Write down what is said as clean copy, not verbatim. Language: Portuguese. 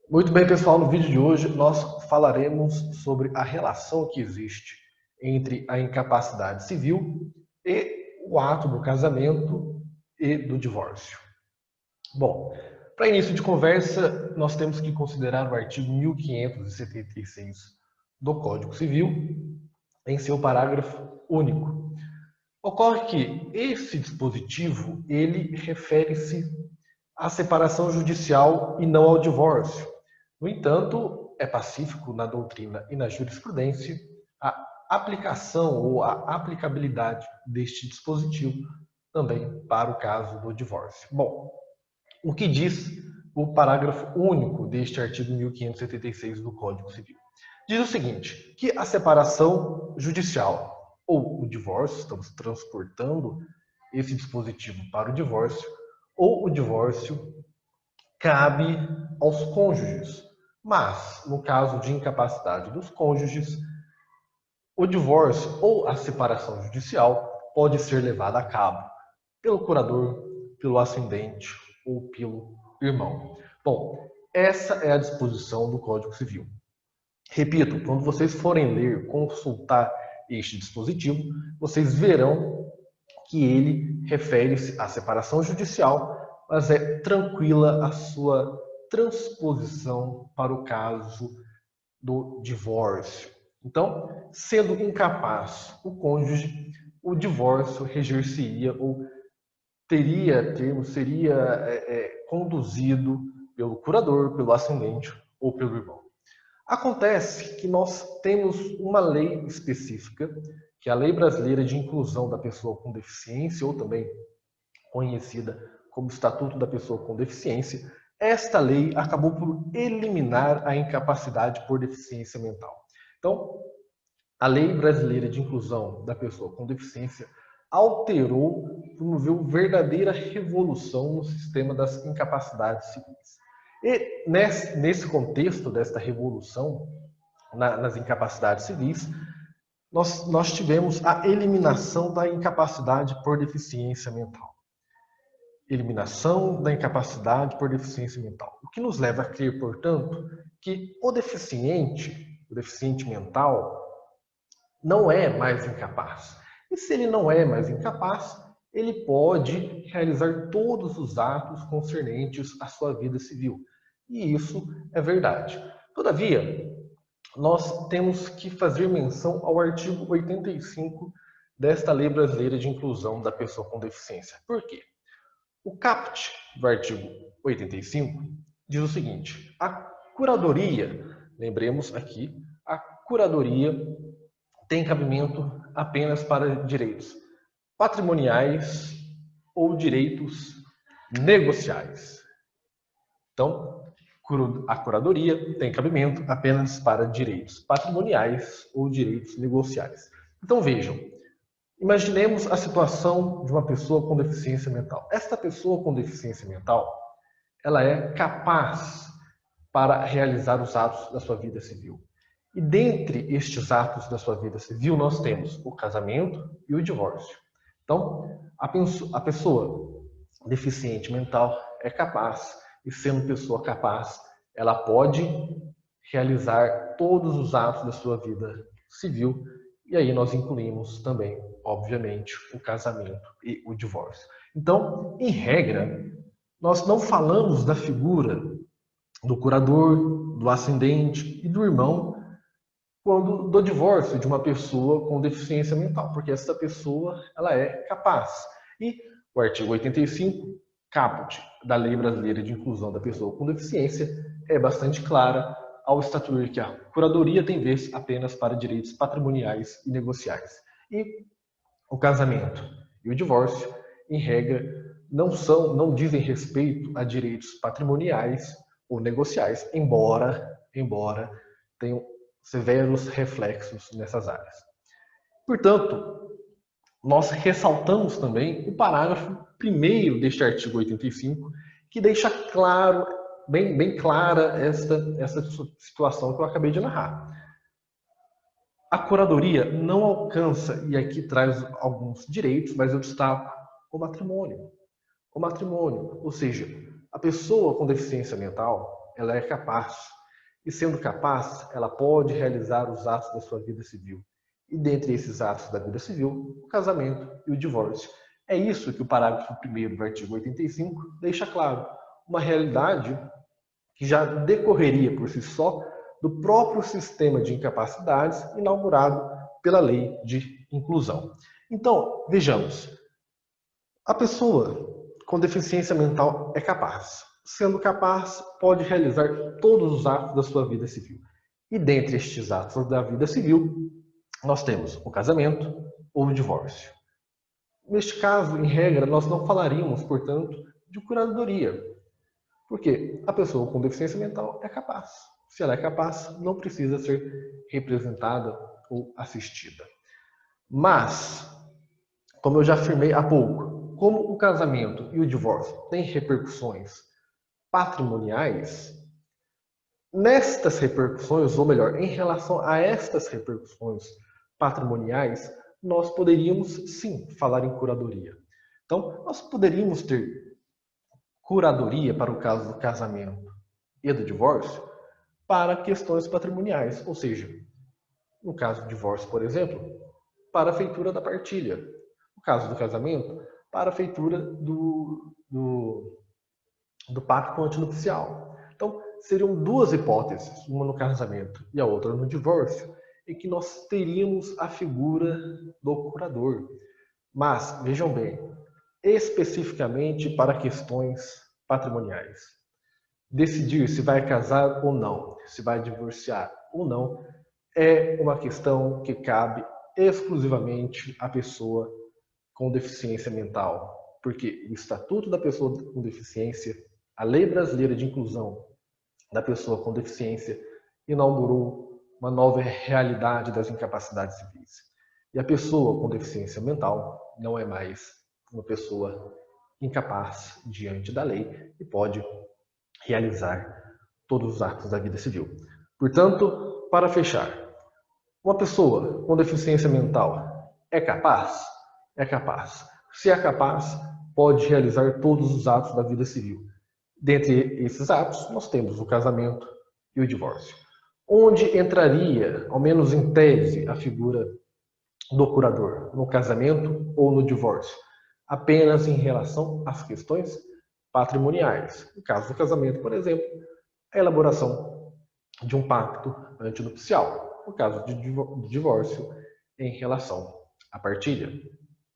Muito bem, pessoal, no vídeo de hoje nós falaremos sobre a relação que existe entre a incapacidade civil e o ato do casamento e do divórcio. Bom, para início de conversa, nós temos que considerar o artigo 1576 do Código Civil em seu parágrafo único. Ocorre que esse dispositivo ele refere-se à separação judicial e não ao divórcio. No entanto, é pacífico na doutrina e na jurisprudência a aplicação ou a aplicabilidade deste dispositivo também para o caso do divórcio. Bom, o que diz o parágrafo único deste artigo 1576 do Código Civil? Diz o seguinte, que a separação judicial ou o divórcio, estamos transportando esse dispositivo para o divórcio, ou o divórcio cabe aos cônjuges. Mas, no caso de incapacidade dos cônjuges, o divórcio ou a separação judicial pode ser levada a cabo pelo curador, pelo ascendente ou pelo irmão. Bom, essa é a disposição do Código Civil. Repito, quando vocês forem ler, consultar este dispositivo, vocês verão que ele refere-se à separação judicial, mas é tranquila a sua transposição para o caso do divórcio. Então, sendo incapaz o cônjuge, o divórcio reger-se-ia ou teria termo, seria conduzido pelo curador, pelo ascendente ou pelo irmão. Acontece que nós temos uma lei específica, que é a Lei Brasileira de Inclusão da Pessoa com Deficiência, ou também conhecida como Estatuto da Pessoa com Deficiência. Esta lei acabou por eliminar a incapacidade por deficiência mental. Então, a Lei Brasileira de Inclusão da Pessoa com Deficiência alterou, promoveu verdadeira revolução no sistema das incapacidades civis. E nesse contexto desta revolução nas incapacidades civis, nós tivemos a eliminação da incapacidade por deficiência mental. Eliminação da incapacidade por deficiência mental. O que nos leva a crer, portanto, que o deficiente mental, não é mais incapaz. E se ele não é mais incapaz, ele pode realizar todos os atos concernentes à sua vida civil. E isso é verdade. Todavia, nós temos que fazer menção ao artigo 85 desta Lei Brasileira de Inclusão da Pessoa com Deficiência. Por quê? O caput do artigo 85 diz o seguinte: a curadoria, lembremos aqui, a curadoria tem cabimento apenas para direitos patrimoniais ou direitos negociais. Então, a curadoria tem cabimento apenas para direitos patrimoniais ou direitos negociais. Então, vejam, imaginemos a situação de uma pessoa com deficiência mental. Esta pessoa com deficiência mental, ela é capaz para realizar os atos da sua vida civil. E dentre estes atos da sua vida civil, nós temos o casamento e o divórcio. Então, a pessoa deficiente mental é capaz, e sendo pessoa capaz, ela pode realizar todos os atos da sua vida civil, e aí nós incluímos também, obviamente, o casamento e o divórcio. Então, em regra, nós não falamos da figura do curador, do ascendente e do irmão quando do divórcio de uma pessoa com deficiência mental, porque essa pessoa ela é capaz. E o artigo 85, caput da Lei Brasileira de Inclusão da Pessoa com Deficiência, é bastante clara ao estatuir que a curadoria tem vez apenas para direitos patrimoniais e negociais. E o casamento e o divórcio, em regra, não dizem respeito a direitos patrimoniais ou negociais, embora tenham severos reflexos nessas áreas. Portanto, nós ressaltamos também o parágrafo 1º deste artigo 85, que deixa claro, bem clara essa situação que eu acabei de narrar. A curadoria não alcança, e aqui traz alguns direitos, mas eu destaco o matrimônio. O matrimônio, ou seja, a pessoa com deficiência mental, ela é capaz. E sendo capaz, ela pode realizar os atos da sua vida civil. E dentre esses atos da vida civil, o casamento e o divórcio. É isso que o parágrafo 1º do artigo 85 deixa claro. Uma realidade que já decorreria por si só do próprio sistema de incapacidades inaugurado pela Lei de Inclusão. Então, vejamos. A pessoa com deficiência mental é capaz. Sendo capaz, pode realizar todos os atos da sua vida civil. E dentre estes atos da vida civil, nós temos o casamento ou o divórcio. Neste caso, em regra, nós não falaríamos, portanto, de curadoria, porque a pessoa com deficiência mental é capaz. Se ela é capaz, não precisa ser representada ou assistida. Mas, como eu já afirmei há pouco, como o casamento e o divórcio têm repercussões patrimoniais, nestas repercussões, ou melhor, em relação a estas repercussões patrimoniais, nós poderíamos sim falar em curadoria. Então, nós poderíamos ter curadoria para o caso do casamento e do divórcio para questões patrimoniais, ou seja, no caso do divórcio, por exemplo, para a feitura da partilha. No caso do casamento, para a feitura do pacto antinupcial. Então, seriam duas hipóteses, uma no casamento e a outra no divórcio, em que nós teríamos a figura do curador. Mas, vejam bem, especificamente para questões patrimoniais. Decidir se vai casar ou não, se vai divorciar ou não, é uma questão que cabe exclusivamente à pessoa com deficiência mental, porque o Estatuto da Pessoa com Deficiência, a Lei Brasileira de Inclusão da Pessoa com Deficiência, inaugurou uma nova realidade das incapacidades civis. E a pessoa com deficiência mental não é mais uma pessoa incapaz diante da lei e pode realizar todos os atos da vida civil. Portanto, para fechar, uma pessoa com deficiência mental é capaz? É capaz. Se é capaz, pode realizar todos os atos da vida civil. Dentre esses atos, nós temos o casamento e o divórcio. Onde entraria, ao menos em tese, a figura do curador? No casamento ou no divórcio? Apenas em relação às questões patrimoniais. No caso do casamento, por exemplo, a elaboração de um pacto antinupcial. No caso de divórcio, em relação à partilha.